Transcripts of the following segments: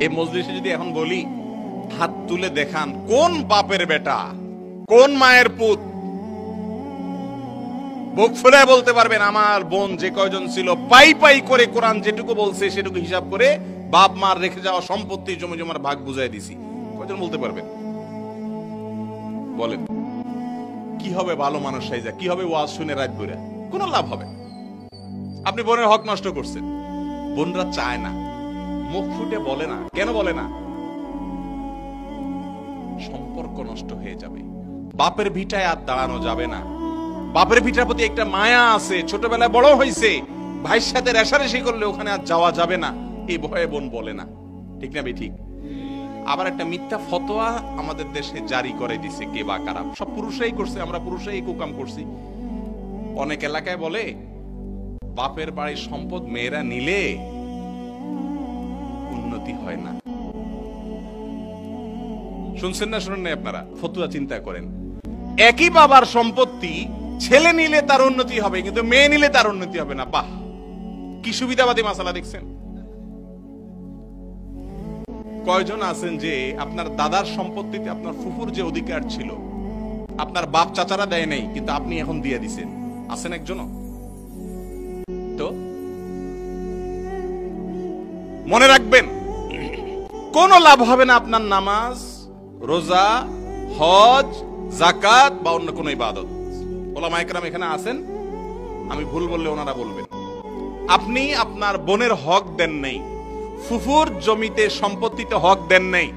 এই মজলিসে যদি এখন বলি হাত তুলে দেখান কোন বাপের বেটা, কোন মায়ের পুত বুক ফুলে বলতে পারবেন আমার বোন যে কয়জন ছিল পাই পাই করে কোরআন যেটুকু বলছে সেটুকু হিসাব করে বাপ মার রেখে যাওয়া সম্পত্তি জমি জমার ভাগ বুঝাই দিছি, কয়জন বলতে পারবেন? বলেন কি হবে ভালো মানুষ সাইজা, কি হবে ওয়াজ শুনে রাত ভরে? কোনো লাভ হবে? আপনি বোনের হক নষ্ট করছেন। বোনরা চায় না, মুখ ফুটে বলে না। কেন বলে না? সম্পর্ক নষ্ট হয়ে যাবে। বাপের ভিটায় আর দাঁড়ানো যাবে না। বাপের ভিটার প্রতি একটা মায়া আছে, ছোটবেলায় বড় হয়েছে, ভাইয়ের সাথে রেশারেশি করলে ওখানে আর যাওয়া যাবে না, এই ভয়ে বোন বলে না। ঠিক না বে ঠিক? আবার একটা মিথ্যা ফতোয়া আমাদের দেশে জারি করে দিছে কে বা কারা, সব পুরুষরাই করছে, আমরা পুরুষরাই কুকাম করছি। অনেক এলাকায় বলে বাপের বাড়ির সম্পদ মেয়েরা নিলে উন্নতি হয় না। শুনছেন না শুনেন না আপনারা? ফতুয়া চিন্তা করেন, একই বাবার সম্পত্তি ছেলে নিলে তার উন্নতি হবে কিন্তু মেয়ে নিলে তার উন্নতি হবে না। বাহ, কি সুবিধাবাদী মাসালা দেখছেন? কয়জন আছেন যে আপনার দাদার সম্পত্তিতে আপনার ফুফুর যে অধিকার ছিল আপনার বাপ চাচারা দেয় নাই কিন্তু আপনি এখন দিয়ে দিছেন? আছেন একজনও? তো মনে রাখবেন কোন লাভ হবে না আপনার নামাজ, রোজা, হজ, যাকাত বা অন্য কোন ইবাদত। ওলামায়ে কেরাম এখানে আছেন, আমি ভুল বললে ওনারা বলবেন। আপনি আপনার বোনের হক দেন নাই, ফুফুর জমিতে সম্পত্তিতে হক দেন নাই।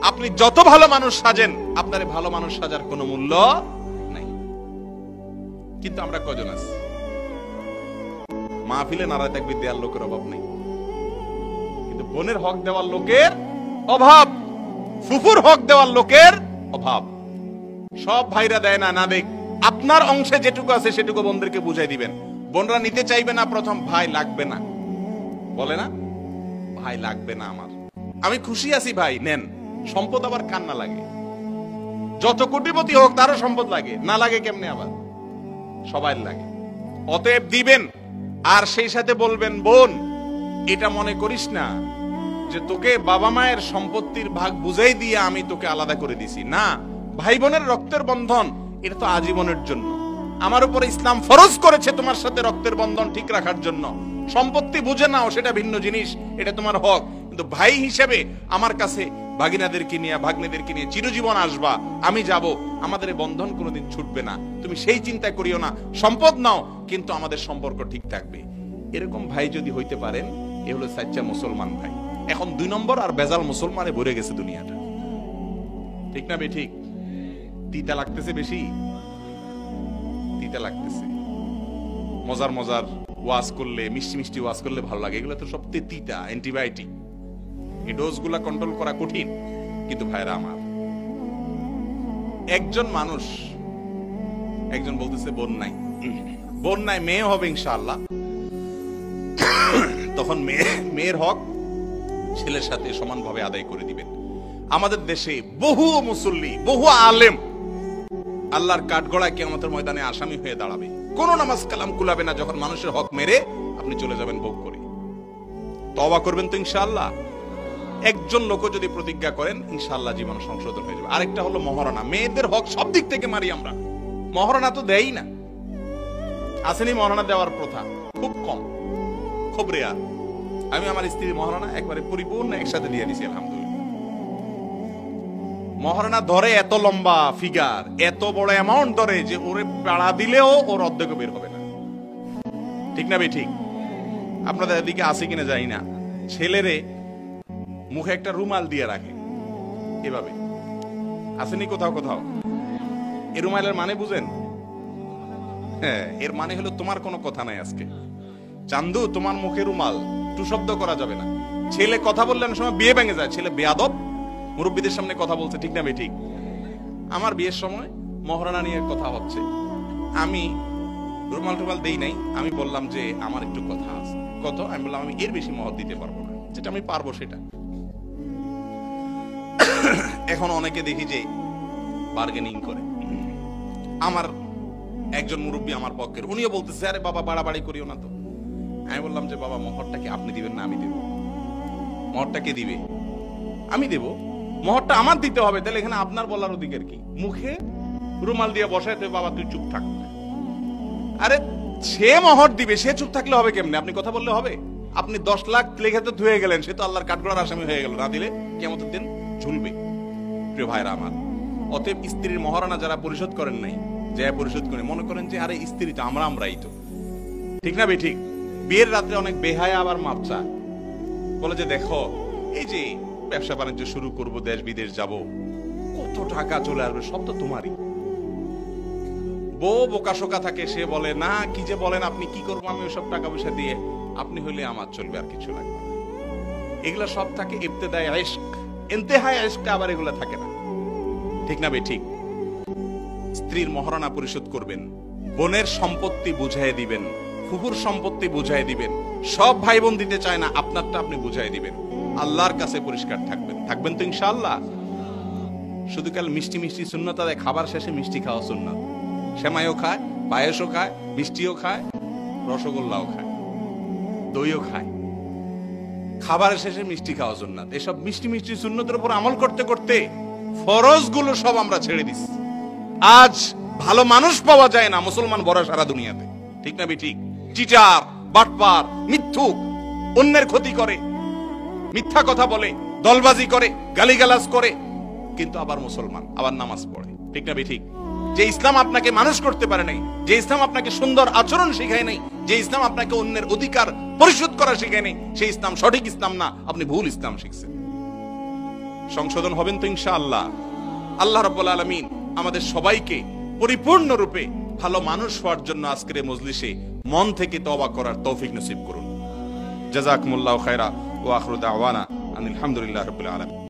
আপনি যত ভালো মানুষ সাজেন আপনার ভালো মানুষ সাজার কোনো মূল্য নাই। কিন্তু আমরা কজন আছি মাহফিলে নারায় তাকবীর দেওয়ার লোকের অভাব নেই, কিন্তু বোনের হক দেওয়ার লোকের অভাব, ফুফুর হক দেওয়ার লোকের অভাব। সব ভাইরা দেয় না, না দেখ, আপনার অংশে যেটুকু আছে সেটুকু বোনদেরকে বুঝাই দিবেন। বোনরা নিতে চাইবে না, প্রথম ভাই লাগবে না বলে না, ভাই লাগবে না আমার, আমি খুশি আছি ভাই নেন। সম্পদ আবার কান্না লাগে, যত কোটিপতি হোক তারও সম্পদ লাগে, না লাগে কেমনে? আবার সবাই লাগে। অতএব দিবেন, আর সেই সাথে বলবেন বোন এটা মনে করিস না যে তোকে বাবা মায়ের সম্পত্তির ভাগ বুঝাই দিয়ে আমি তোকে আলাদা করে দিছি, না, ভাই বোনের রক্তের বন্ধন এটা তো আজীবনের জন্য। আমার উপর ইসলাম ফরজ করেছে তোমার সাথে রক্তের বন্ধন ঠিক রাখার জন্য। সম্পত্তি বুঝে নাও সেটা ভিন্ন জিনিস, এটা তোমার হক, কিন্তু ভাই হিসেবে আমার কাছে ভাগিনাদেরকে নিয়ে ভাগ্নেদেরকে নিয়ে চিরজীবন আসবা, আমি যাব, আমাদের বন্ধন কোনোদিন ছুটবে না, তুমি সেই চিন্তা করিও না। সম্পদ নাও কিন্তু আমাদের সম্পর্ক ঠিক থাকবে। এরকম ভাই যদি হইতে পারেন, এ হলো সাচ্চা মুসলমান ভাই। এখন 2 নম্বর আর বেজাল মুসলমানে ভরে গেছে দুনিয়াটা। ঠিক না বে ঠিক? তিতা লাগতেছে, বেশি তিতা লাগতেছে। মজার মজার ওয়াজ করলে, মিষ্টি মিষ্টি ওয়াজ করলে ভালো লাগে, এগুলো তো সব তিতা, অ্যান্টিবায়োটিক। এই ডোজগুলা কন্ট্রোল করা কঠিন। কিন্তু ভাইরা আমার, একজন মানুষ, একজন বলতেছে বোন নাই, বোন নাই, মেয়ে হবে ইনশাআল্লাহ, তখন মেয়ের হক ছেলের সাথে সমানভাবে আদায় করে দিবেন। আমাদের দেশে বহু মুসল্লি, বহু আলেম আল্লাহর কাঠগড়ায় কিয়ামতের ময়দানে আসামি হয়ে দাঁড়াবে। কোন নামাজ কালাম কুলাবে না যখন মানুষের হক মেরে আপনি চলে যাবেন ভোগ করে। তওবা করবেন তো ইনশাআল্লাহ? একজন লোক যদি প্রতিজ্ঞা করেন ইনশাআল্লাহ জীবন সংশোধন হয়ে যাবে। আরেকটা হলো মহারণা। মেয়েদের হক সব দিক থেকে মারি আমরা, মহারণা তো দেই না। আসেনি মহারণা দেওয়ার প্রথা? খুব কম, খুব রেয়ার। আমি আমার স্ত্রীর মহারণা একবারে পরিপূর্ণ একসাথে দিয়ে দিছি আলহামদুলিল্লাহ। মহারণা ধরে এত লম্বা ফিগার, এত বড় অ্যামাউন্ট ধরে যে ওরে পাড়া দিলেও ওর অর্ধেক বের হবে না। ঠিক না বে ঠিক? আপনাদের এদিকে আছে কিনা জানি না, ছেলেরে মুখে একটা রুমাল দিয়ে রাখে এভাবে, আসেনি কোথাও কোথাও? এই রুমালের মানে বুঝেন? হ্যাঁ, এর মানে হলো তোমার কোনো কথা নাই আজকে, চান্দু তোমার মুখে রুমাল, টু শব্দ করা যাবে না। ছেলে কথা বললে অনেক সময় বিয়ে ভেঙে যায়, ছেলে বেয়াদব, মুরব্বীদের সামনে কথা বলছে। ঠিক না বে ঠিক? আমার বিয়ের সময় মহারণা নিয়ে কথা হচ্ছে, আমি রুমাল টুমাল দেই নাই, আমি বললাম যে আমার একটু কথা আছে। কত? আমি বললাম আমি এর বেশি মহৎ দিতে পারবো না, যেটা আমি পারবো সেটা। এখন অনেকে দেখি যে বার্গেনিং করে। আমার একজন মুরব্বী আমার পক্ষের, উনিও বলতেছে আরে বাবা বাড়াবাড়ি করিও না তো। আমি বললাম যে বাবা মহরটা কি আপনি দিবেন না আমি দেব? মহরটা কে দিবে? আমি দেব, মোহরটা আমার দিতে হবে, তাহলে এখানে আপনার বলার অধিকার কি? মুখে রুমাল দিয়ে বসাইতে, বাবা তুই চুপ থাক। আরে সে মোহর দিবে, সে চুপ থাকলে হবে কেমনে? আপনি কথা বললে হবে? আপনি 10 লাখ লেখা তো ধুয়ে গেলেন, সে তো আল্লাহর কাঠগড়ার আসামি হয়ে গেল, না দিলে কিয়ামতের দিন ঝুলবে। প্রিয় ভাইরা আমার, অতএব স্ত্রীর মহারণা যারা পরিশোধ করেন নাই, যে পরিশোধ করে মনে করেন যে আরে স্ত্রী তো আমরাই তো, ঠিক না ঠিক? বিয়ের রাত্রে অনেক বেহায়া আবার মাপ চায়, বলে যে দেখো এই যে ব্যবসা বাণিজ্য শুরু করব, দেশ বিদেশ যাব, কত টাকা চলে আসবে, সব তো তোমারই। বউ বোকা শোকা থাকে, সে বলে না কি যে বলেন আপনি, কি করবো আমি ওসব টাকা পয়সা দিয়ে, আপনি হইলে আমার চলবে, আর কিছু লাগবে না। এগুলা সব থাকে ইবতেদায়ে ইশক, ইন্তেহায়ে ইশক আবার এগুলা থাকে না, ঠিক না ঠিক? স্ত্রীর মহারণা পরিশোধ করবেন, বোনের সম্পত্তি বুঝাই দিবেন, ফুফুর সম্পত্তি বুঝাই দিবেন। সব ভাই বোন দিতে চায় না, আপনারটা আপনি বুঝাই দিবেন। আল্লাহর কাছে পরিষ্কার থাকবেন তো ইনশাআল্লাহ। শুধু কাল মিষ্টি মিষ্টি সুন্নত আদায়, খাবার শেষে মিষ্টি খাওয়া সুন্নত। সেমাইও খায়, পায়েসও খায়, মিষ্টিও খায়, রসগোল্লাও খায়, দইও খায়, খাবারের শেষে মিষ্টি খাওয়া সুন্নাত। এসব মিষ্টি মিষ্টি সুন্নতের উপর আমল করতে করতে ফরজ গুলো সব আমরা ছেড়ে দিচ্ছি। আজ ভালো মানুষ পাওয়া যায় না মুসলমান বড় সারা দুনিয়াতে, ঠিক না ঠিক? চিটার, বাটপার, মিথ্যুক, অন্যের ক্ষতি করে, মিথ্যা কথা বলে, দলবাজি করে, গালিগালাজ করে, কিন্তু আবার মুসলমান, আবার নামাজ পড়ে, ঠিক না ঠিক? যে ইসলাম আপনাকে মানুষ করতে পারে নাই, যে ইসলাম আপনাকে সুন্দর আচরণ শেখায় নাই, যে ইসলাম আপনাকে অন্যের অধিকার পরিশোধ করা শেখায় নাই, সেই ইসলাম সঠিক ইসলাম না, আপনি ভুল ইসলাম শিখছেন। সংশোধন হবেন তো ইনশাআল্লাহ। আল্লাহ রাব্বুল আলামিন আমাদের সবাইকে পরিপূর্ণরূপে ভালো মানুষ হওয়ার জন্য আজকের এই মজলিসে মন থেকে তওবা করার তৌফিক নসিব করুন। জাযাকুমুল্লাহু খায়রা ওয়া আখিরু দাওয়ানা আনিল হামদুলিল্লাহি রাব্বিল আলামিন।